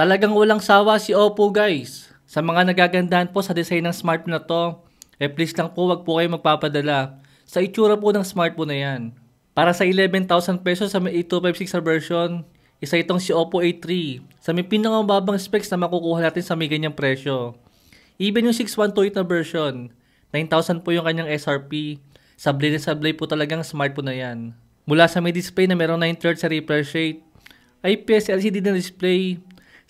Talagang walang sawa si Oppo guys. Sa mga nagagandahan po sa design ng smartphone na to, please lang po wag po kayo magpapadala sa itsura po ng smartphone na yan. Para sa 11,000 pesos sa may 8256 na version, isa itong si Oppo A3 sa may pinakamababang specs na makukuha natin sa may ganyang presyo. Even yung 6128 na version, 9,000 po yung kanyang SRP. Sablay na sablay po talagang smartphone na yan. Mula sa may display na merong 9/3 sa refresh rate, IPS LCD na display,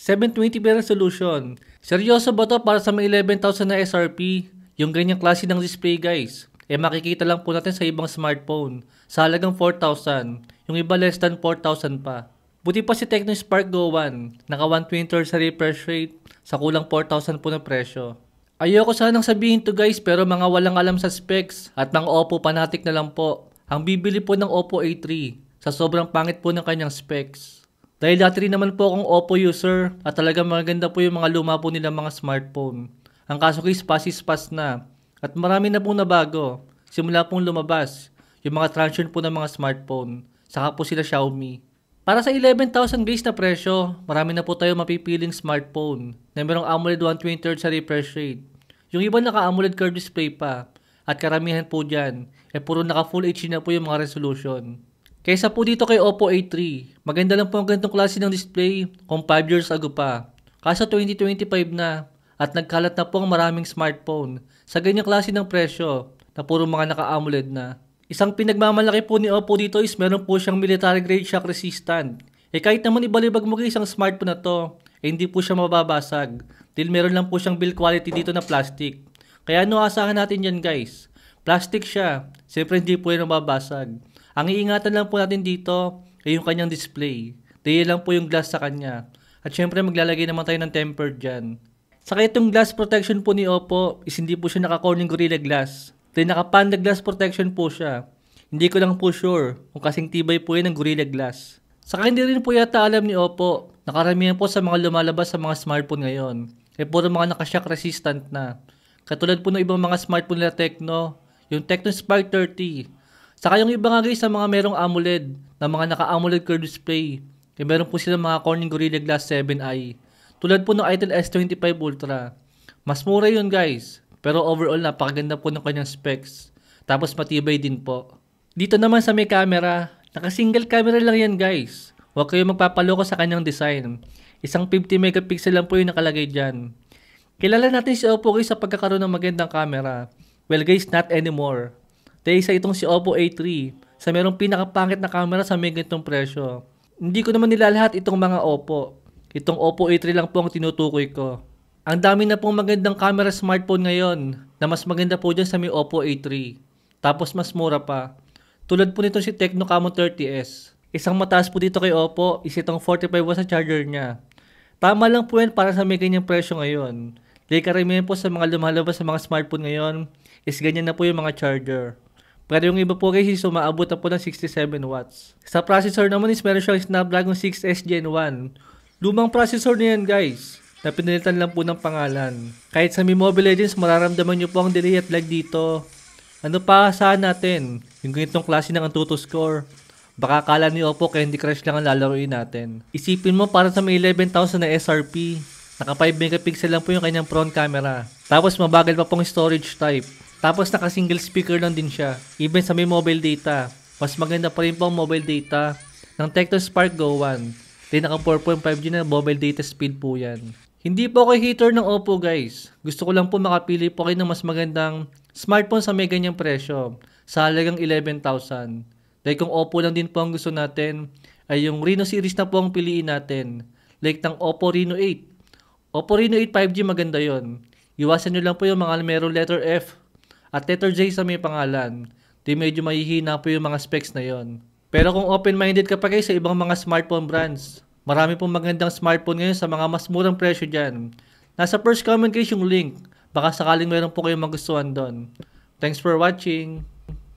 720p resolution. Seryoso ba to para sa may 11,000 na SRP? Yung ganyang klase ng display guys, makikita lang po natin sa ibang smartphone sa halagang 4,000, yung iba less than 4,000 pa. Buti pa si Tecno Spark Go 1, naka 120Hz sa refresh rate, sa kulang 4,000 po na presyo. Ayoko sanang sabihin to guys pero mga walang alam sa specs at mga Oppo fanatic na lang po ang bibili po ng Oppo A3 sa sobrang pangit po ng kanyang specs. Dahil dati rin naman po akong Oppo user at talagang maganda po yung mga luma po nilang mga smartphone. Ang kaso guys, pasis-pas na at marami na pong nabago. Simula pong lumabas yung mga transient po ng mga smartphone. Saka po sila Xiaomi. Para sa 11,000 guys na presyo, marami na po tayo mapipiling smartphone na merong AMOLED 120Hz sa refresh rate. Yung iba naka-AMOLED curved display pa at karamihan po dyan, puro naka Full HD na po yung mga resolution. Kaysa po dito kay Oppo A3, maganda lang po ang ganitong klase ng display kung 5 years ago pa. Kaso 2025 na at nagkalat na po ang maraming smartphone sa ganyang klase ng presyo na puro mga naka-AMOLED na. Isang pinagmamalaki po ni Oppo dito is meron po siyang military grade shock resistant. Kahit naman ibalibag mo isang smartphone na to, hindi po siya mababasag. Dahil meron lang po siyang build quality dito na plastic. Kaya ano asahan natin yan guys? Plastic siya, siyempre hindi po yan mababasag. Ang iingatan lang po natin dito ay yung kanyang display. Dahil lang po yung glass sa kanya. At syempre maglalagay naman tayo ng tempered dyan. Saka itong glass protection po ni Oppo is hindi po siya naka-Corning Gorilla Glass. Dahil naka-Panda Glass protection po siya. Hindi ko lang po sure kung kasing tibay po yan ng Gorilla Glass. Saka hindi rin po yata alam ni Oppo na karamihan po sa mga lumalabas sa mga smartphone ngayon puro mga naka-shock resistant na. Katulad po ng ibang mga smartphone nila Tecno, yung Tecno Spark 30. Saka yung iba nga guys sa mga merong AMOLED na mga naka-AMOLED curved display. Meron po sila mga Corning Gorilla Glass 7i. Tulad po ng Itel S25 Ultra. Mas mura yun guys. Pero overall napakaganda po ng kanyang specs. Tapos matibay din po. Dito naman sa may camera, naka-single camera lang yan guys. Huwag kayo magpapaloko sa kanyang design. Isang 50 megapixel lang po yung nakalagay dyan. Kilala natin si Oppo guys sa pagkakaroon ng magandang camera. Well guys, not anymore. Dahil isa itong si Oppo A3 sa merong pinakapangit na camera sa may ganitong presyo. Hindi ko naman nilalahat itong mga Oppo. Itong Oppo A3 lang po ang tinutukoy ko. Ang dami na pong magandang camera smartphone ngayon na mas maganda po dyan sa may Oppo A3. Tapos mas mura pa. Tulad po nito si Tecno Camon 30S. Isang mataas po dito kay Oppo is itong 45 watts sa charger niya. Tama lang po yan para sa may ganyang presyo ngayon. Dahil karamihan po sa mga lumalabas sa mga smartphone ngayon is ganyan na po yung mga charger. Pero yung iba po guys is umaabot na po ng 67 watts. Sa processor naman is meron siyang Snapdragon 6S Gen 1. Lumang processor na yan guys, na pinalitan lang po ng pangalan. Kahit sa Mobile Legends mararamdaman nyo po ang delay at lag dito. Ano pa saan natin? Yung ganitong klase ng Antutu score. Baka akala ni Oppo Candy Crush lang ang lalaroin natin. Isipin mo para sa may 11,000 na SRP, naka 5 megapixel lang po yung kanyang front camera. Tapos mabagal pa pong storage type. Tapos naka single speaker lang din siya. Even sa may mobile data, mas maganda pa rin po ang mobile data ng Tecno Spark Go 1. Then naka 4.5G na mobile data speed po yan. Hindi po ako hater ng Oppo guys. Gusto ko lang po makapili po kayo ng mas magandang smartphone sa may ganyang presyo. Sa halagang 11,000. Dahil kung Oppo lang din po ang gusto natin, ay yung Reno series na po ang piliin natin. Like ng Oppo Reno 8. Oppo Reno 8 5G maganda yon. Iwasan nyo lang po yung mga merong letter F at letter J sa may pangalan. Di medyo mahihina po yung mga specs na yon. Pero kung open-minded ka pa kayo sa ibang mga smartphone brands, marami pong magandang smartphone ngayon sa mga mas murang presyo dyan. Nasa first comment guys yung link. Baka sakaling meron po kayong magustuhan doon. Thanks for watching.